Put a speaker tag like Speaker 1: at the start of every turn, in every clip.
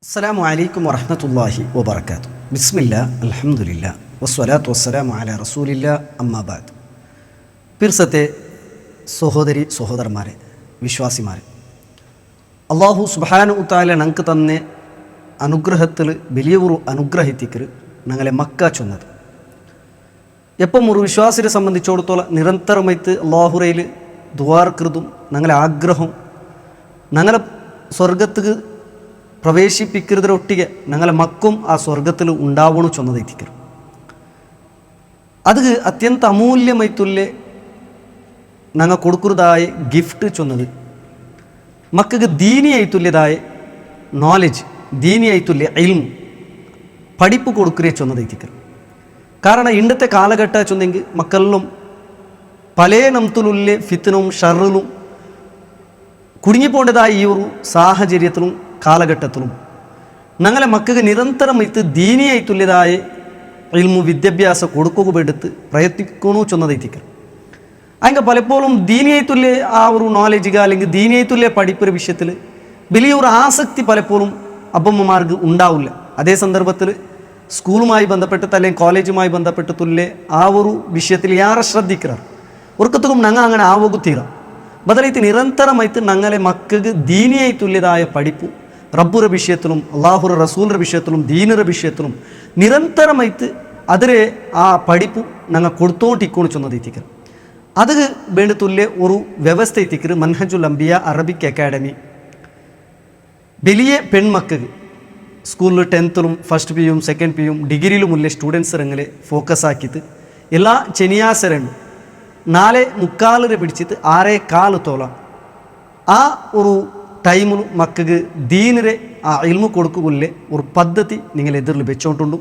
Speaker 1: അസ്സലാമു അലൈക്കും വറഹ്മത്തുള്ളാഹി വബറകാതുഹു. ബിസ്മില്ലാ അൽഹംദുലില്ലാ വസ്സലാത്തു വസ്സലാമു അലാ റസൂലില്ലാ അമ്മാ ബഅദ്. പിർസത്തെ സഹോദരി സഹോദരന്മാരെ, വിശ്വാസിമാരെ, അള്ളാഹു സുബ്ഹാനഹു തആല ഞങ്ങൾക്ക് തന്നെ അനുഗ്രഹത്തിൽ വലിയൊരു അനുഗ്രഹിത്തിക്കർ ഞങ്ങളെ മക്ക ചൊന്നത്. എപ്പം ഒരു വിശ്വാസിയെ സംബന്ധിച്ചിടത്തോളം നിരന്തരമായിട്ട് അള്ളാഹുറയിൽ ദുആർക്കൃതും ഞങ്ങളെ ആഗ്രഹം ഞങ്ങളെ സ്വർഗത്ത് പ്രവേശിപ്പിക്കുന്നതിനൊട്ടിಗೆ ഞങ്ങളെ മക്കും ആ സ്വർഗത്തിൽ ഉണ്ടാവണം ചൊന്നതെത്തിക്കರು. അത് അത്യന്ത അമൂല്യമായിട്ടുള്ള ഞങ്ങൾ കൊടുക്കുന്നതായ ഗിഫ്റ്റ് ചൊന്നത് മക്കൾക്ക് ദീനിയായിട്ടുള്ളതായ നോളജ്, ദീനിയായിട്ടുള്ള ഇൽമു പഠിപ്പ് കൊടുക്കുകയെ ചൊന്നതെത്തിക്കರು. കാരണം ഇന്നത്തെ കാലഘട്ട ചൊന്നെങ്കിൽ മക്കളിലും പല നംത്തിലുള്ള ഫിത്തനും ഷറിലും കുടുങ്ങിപ്പോണ്ടതായ ഈ ഒരു സാഹചര്യത്തിലും കാലഘട്ടത്തിലും ഞങ്ങളെ മക്കൾക്ക് നിരന്തരമായിട്ട് ദീനിയായിട്ടുള്ളതായ ഇൽമു വിദ്യാഭ്യാസം കൊടുക്കുക എടുത്ത് പ്രയത്നിക്കണോ ചൊന്നതെത്തിക്കರು. അതിൻ്റെ പലപ്പോഴും ദീനിയായിട്ടുള്ള ആ ഒരു നോളജ് അല്ലെങ്കിൽ ദീനിയായിട്ടുള്ള പഠിപ്പൊരു വിഷയത്തിൽ വലിയൊരു ആസക്തി പലപ്പോഴും അപ്പമ്മമാർക്ക് ഉണ്ടാവില്ല. അതേ സന്ദർഭത്തിൽ സ്കൂളുമായി ബന്ധപ്പെട്ട് അല്ലെങ്കിൽ കോളേജുമായി ബന്ധപ്പെട്ടിട്ടുള്ള ആ ഒരു വിഷയത്തിൽ യാറെ ശ്രദ്ധിക്കാറ് ഒർക്കത്തും ഞങ്ങൾ അങ്ങനെ ആവകുത്തീറാം. ബദലായിട്ട് നിരന്തരമായിട്ട് ഞങ്ങളെ മക്കൾക്ക് ദീനിയായിട്ടുള്ളതായ പഠിപ്പും റബ്ബുറ വിഷയത്തിലും അള്ളാഹുറ റസൂലിൻ്റെ വിഷയത്തിലും ദീനിറ വിഷയത്തിലും നിരന്തരമായിട്ട് അതിരെ ആ പഠിപ്പും ഞങ്ങൾ കൊടുത്തോണ്ടിക്കോന്ന് ചൊന്നതെത്തിക്കರು. അത് വേണ്ടത്തുള്ള ഒരു വ്യവസ്ഥ എത്തിക്കರು മൻഹജുൽ അംബിയ അറബിക് അക്കാഡമി വലിയ പെൺമക്കൾക്ക് സ്കൂളിൽ 10th ഫസ്റ്റ് പിയും സെക്കൻഡ് പിയും ഡിഗ്രിയിലുമുള്ള സ്റ്റുഡൻസ് രംഗിൽ ഫോക്കസ് ആക്കിയിട്ട് എല്ലാ ശനിയാഴ്ച 4:45 പിടിച്ചിട്ട് 6:15 ആ ഒരു ടൈമിൽ മക്കൾക്ക് ദീനിരെ ആ ഇൽമു കൊടുക്കുകയുള്ള ഒരു പദ്ധതി നിങ്ങൾ എതിരിൽ വെച്ചുകൊണ്ടുണ്ട്.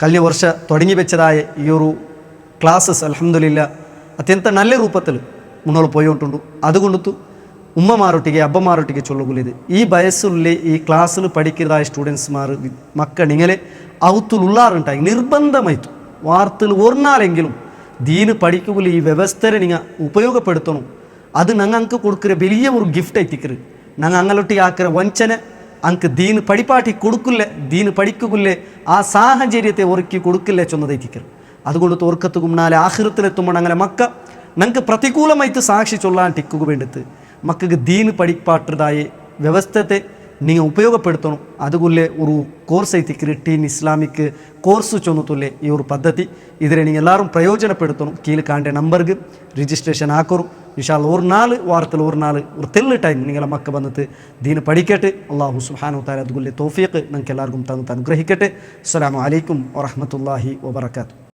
Speaker 1: കഴിഞ്ഞ വർഷം തുടങ്ങി വെച്ചതായ ഈ ഒരു ക്ലാസ്സസ് അൽഹംദുലില്ലാ അത്യന്ത നല്ല രൂപത്തിൽ മുന്നോട്ട് പോയിട്ടുണ്ട്. അതുകൊണ്ടു ഉമ്മമാരൊട്ടിಗೆ അബ്ബമാരൊട്ടിಗೆ ചൊല്ലുകൊള്ളിത് ഈ വയസ്സുള്ള ഈ ക്ലാസ്സിൽ പഠിക്കുന്നതായ സ്റ്റുഡൻസ്മാർ മക്കൾ നിങ്ങളെ ഔത്തുള്ളാറുണ്ടായി നിർബന്ധമായിട്ടു വാർത്തയിൽ ഒരു നാളെങ്കിലും ദീന് പഠിക്കുകയുള്ള ഈ വ്യവസ്ഥയെ നിങ്ങൾ ഉപയോഗപ്പെടുത്തണം. അത് ഞങ്ങൾക്ക് കൊടുക്കുന്ന വലിയ ഒരു ഗിഫ്റ്റ് എത്തിക്കరు. ഞങ്ങൾ അങ്ങോട്ടേക്ക് ആക്കിற വഞ്ചന അങ്ങ് ദീന് പഠിപ്പാട്ടി കൊടുക്കില്ല, ദീന് പഠിക്കുകയില്ലേ, ആ സാഹചര്യത്തെ ഒരുക്കി കൊടുക്കില്ല ചൊന്നതെത്തിക്കరు. അതുകൊണ്ട് തോർക്കത്തും നാളെ ആഖിറത്തിലെത്തുമ്പോൾ ഞങ്ങളെ മക്ക ഞങ്ങൾക്ക് പ്രതികൂലമായിട്ട് സാക്ഷി ചൊല്ലാൻ ടിക്കുക വേണ്ടത് മക്കൾക്ക് ദീന് പഠിപ്പാട്ടതായ വ്യവസ്ഥത്തെ നിങ്ങൾ ഉപയോഗപ്പെടുത്തണം. അതുകൊല്ലേ ഒരു കോഴ്സ് എത്തിക്കರು ടീൻ ഇസ്ലാമിക് കോഴ്സ് ചൊന്നത്തുള്ളേ ഈ ഒരു പദ്ധതി ഇതിനെ നിങ്ങൾ എല്ലാവരും പ്രയോജനപ്പെടുത്തണം. കീഴിൽ കാണേണ്ട നമ്പർക്ക് രജിസ്ട്രേഷൻ ആക്കറും ഇൻഷാല്ലാ ഒരു നാൾ വാരത്തിൽ ഒരു നാൾ ഒരു തെല്ല് ടൈം നിങ്ങളെ മക്ക വന്നിട്ട് ദീന് പഠിക്കട്ടെ. അള്ളാഹു സുബ്ഹാനഹു തആല അതുകൊല്ലേ തൗഫീഖ് നിങ്ങൾക്ക് എല്ലാവർക്കും തന്നിട്ട് അനുഗ്രഹിക്കട്ടെ. അസ്സലാമു അലൈക്കും വറഹ്മത്തുള്ളാഹി വബറകാതുഹു.